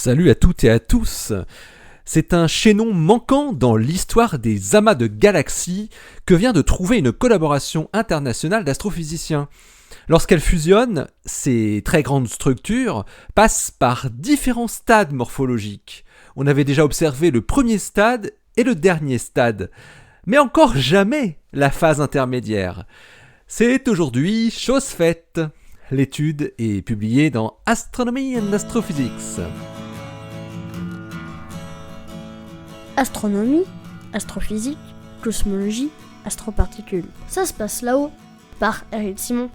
Salut à toutes et à tous. C'est un chaînon manquant dans l'histoire des amas de galaxies que vient de trouver une collaboration internationale d'astrophysiciens. Lorsqu'elles fusionnent, ces très grandes structures passent par différents stades morphologiques. On avait déjà observé le premier stade et le dernier stade, mais encore jamais la phase intermédiaire. C'est aujourd'hui chose faite. L'étude est publiée dans Astronomy and Astrophysics. Astronomie, astrophysique, cosmologie, astroparticules. Ça se passe là-haut, par Eric Simon.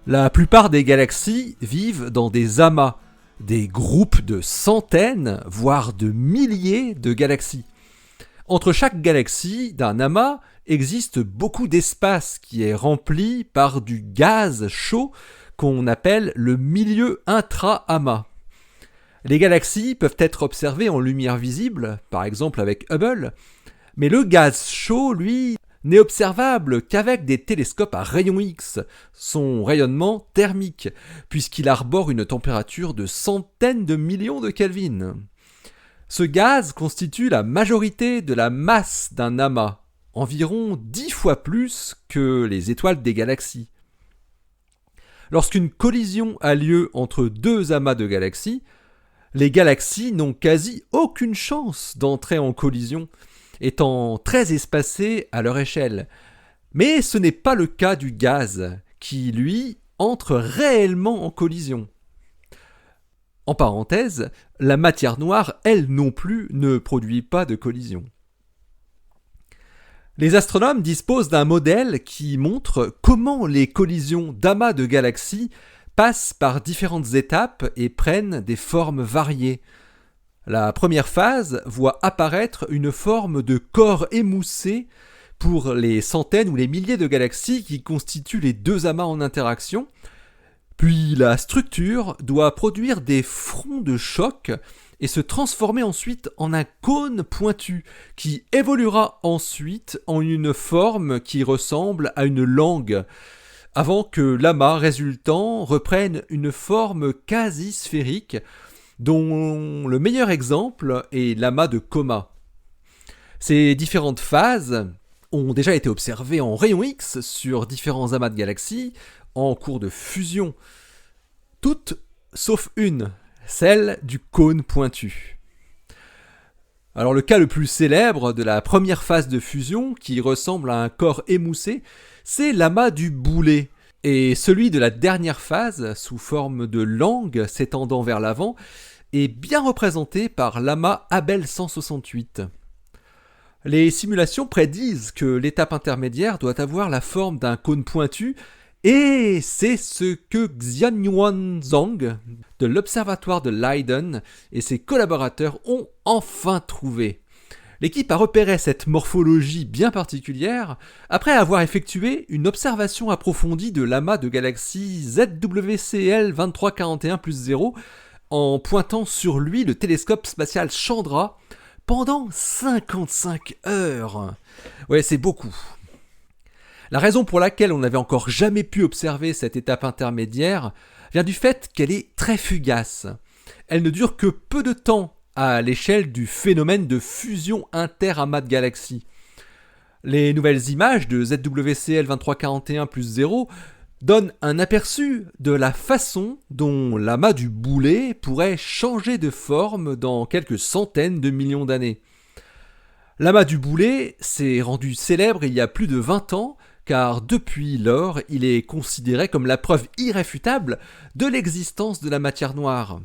La plupart des galaxies vivent dans des amas, des groupes de centaines, voire de milliers de galaxies. Entre chaque galaxie d'un amas existe beaucoup d'espace qui est rempli par du gaz chaud qu'on appelle le milieu intra-amas. Les galaxies peuvent être observées en lumière visible, par exemple avec Hubble, mais le gaz chaud, lui, n'est observable qu'avec des télescopes à rayons X, son rayonnement thermique, puisqu'il arbore une température de centaines de millions de Kelvin. Ce gaz constitue la majorité de la masse d'un amas, environ 10 fois plus que les étoiles des galaxies. Lorsqu'une collision a lieu entre deux amas de galaxies, les galaxies n'ont quasi aucune chance d'entrer en collision, étant très espacées à leur échelle. Mais ce n'est pas le cas du gaz, qui, lui, entre réellement en collision. En parenthèse, la matière noire, elle non plus, ne produit pas de collision. Les astronomes disposent d'un modèle qui montre comment les collisions d'amas de galaxies passent par différentes étapes et prennent des formes variées. La première phase voit apparaître une forme de corps émoussé pour les centaines ou les milliers de galaxies qui constituent les deux amas en interaction. Puis la structure doit produire des fronts de choc et se transformer ensuite en un cône pointu qui évoluera ensuite en une forme qui ressemble à une langue, avant que l'amas résultant reprenne une forme quasi sphérique, dont le meilleur exemple est l'amas de Coma. Ces différentes phases ont déjà été observées en rayons X sur différents amas de galaxies en cours de fusion, toutes sauf une, celle du cône pointu. Alors le cas le plus célèbre de la première phase de fusion, qui ressemble à un corps émoussé, c'est l'amas du boulet, et celui de la dernière phase, sous forme de langue s'étendant vers l'avant, est bien représenté par l'amas Abel 168. Les simulations prédisent que l'étape intermédiaire doit avoir la forme d'un cône pointu, et c'est ce que Xianyuan Zhang de l'Observatoire de Leiden et ses collaborateurs ont enfin trouvé. L'équipe a repéré cette morphologie bien particulière après avoir effectué une observation approfondie de l'amas de galaxies ZWCL 2341+0 en pointant sur lui le télescope spatial Chandra pendant 55 heures. Ouais, c'est beaucoup. La raison pour laquelle on n'avait encore jamais pu observer cette étape intermédiaire vient du fait qu'elle est très fugace. Elle ne dure que peu de temps à l'échelle du phénomène de fusion inter-amas de galaxies. Les nouvelles images de ZWCL 2341+0 donnent un aperçu de la façon dont l'amas du boulet pourrait changer de forme dans quelques centaines de millions d'années. L'amas du boulet s'est rendu célèbre il y a plus de 20 ans, car depuis lors, il est considéré comme la preuve irréfutable de l'existence de la matière noire.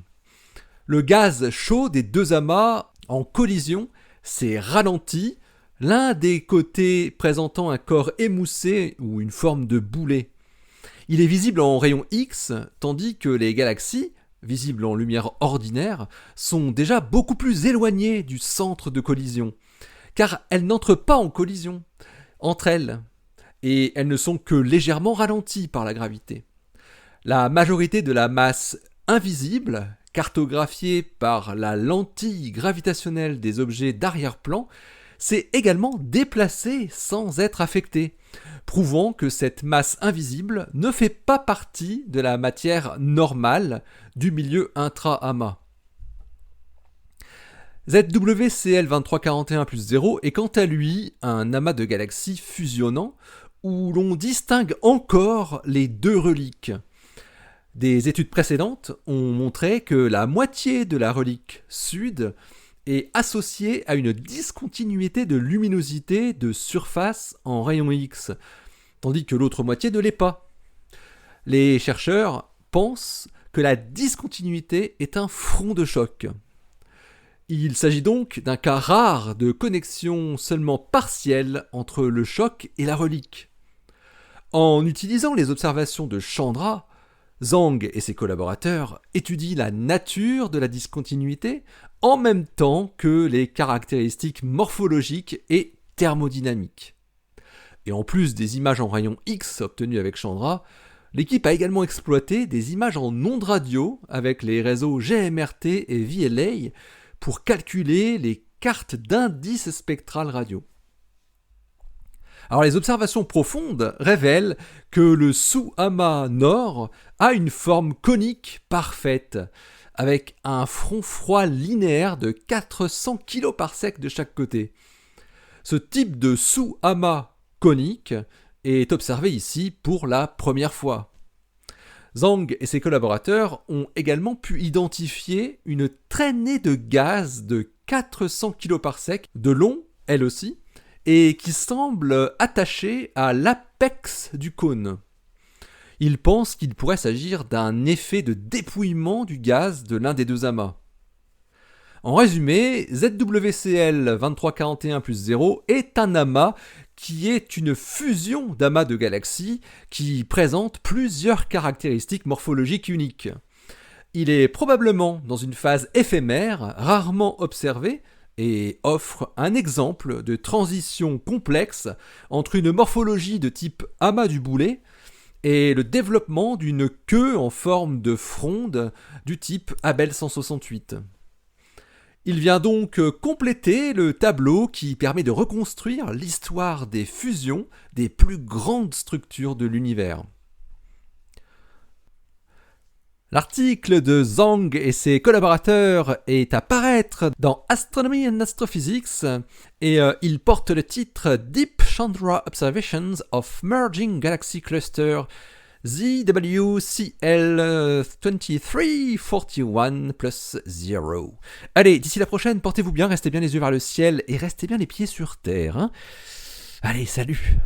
Le gaz chaud des deux amas en collision s'est ralenti, l'un des côtés présentant un corps émoussé ou une forme de boulet. Il est visible en rayon X, tandis que les galaxies, visibles en lumière ordinaire, sont déjà beaucoup plus éloignées du centre de collision, car elles n'entrent pas en collision entre elles, et elles ne sont que légèrement ralenties par la gravité. La majorité de la masse invisible, cartographiée par la lentille gravitationnelle des objets d'arrière-plan, s'est également déplacée sans être affectée, prouvant que cette masse invisible ne fait pas partie de la matière normale du milieu intra-amas. ZWCL2341+0 est quant à lui un amas de galaxies fusionnant où l'on distingue encore les deux reliques. Des études précédentes ont montré que la moitié de la relique sud est associée à une discontinuité de luminosité de surface en rayon X, tandis que l'autre moitié ne l'est pas. Les chercheurs pensent que la discontinuité est un front de choc. Il s'agit donc d'un cas rare de connexion seulement partielle entre le choc et la relique. En utilisant les observations de Chandra, Zhang et ses collaborateurs étudient la nature de la discontinuité en même temps que les caractéristiques morphologiques et thermodynamiques. Et en plus des images en rayon X obtenues avec Chandra, l'équipe a également exploité des images en ondes radio avec les réseaux GMRT et VLA pour calculer les cartes d'indices spectral radio. Alors les observations profondes révèlent que le sous-amas nord a une forme conique parfaite, avec un front froid linéaire de 400 kPa de chaque côté. Ce type de sous-amas conique est observé ici pour la première fois. Zhang et ses collaborateurs ont également pu identifier une traînée de gaz de 400 kPa de long, elle aussi, et qui semble attachée à l'apex du cône. Ils pensent qu'il pourrait s'agir d'un effet de dépouillement du gaz de l'un des deux amas. En résumé, ZWCL2341+0 est un amas qui est une fusion d'amas de galaxies qui présente plusieurs caractéristiques morphologiques uniques. Il est probablement dans une phase éphémère, rarement observée, et offre un exemple de transition complexe entre une morphologie de type amas du boulet et le développement d'une queue en forme de fronde du type Abel 168. Il vient donc compléter le tableau qui permet de reconstruire l'histoire des fusions des plus grandes structures de l'univers. L'article de Zhang et ses collaborateurs est à paraître dans Astronomy and Astrophysics et il porte le titre Deep Chandra Observations of Merging Galaxy Cluster ZWCL2341+0. Allez, d'ici la prochaine, portez-vous bien, restez bien les yeux vers le ciel et restez bien les pieds sur terre. Allez, salut!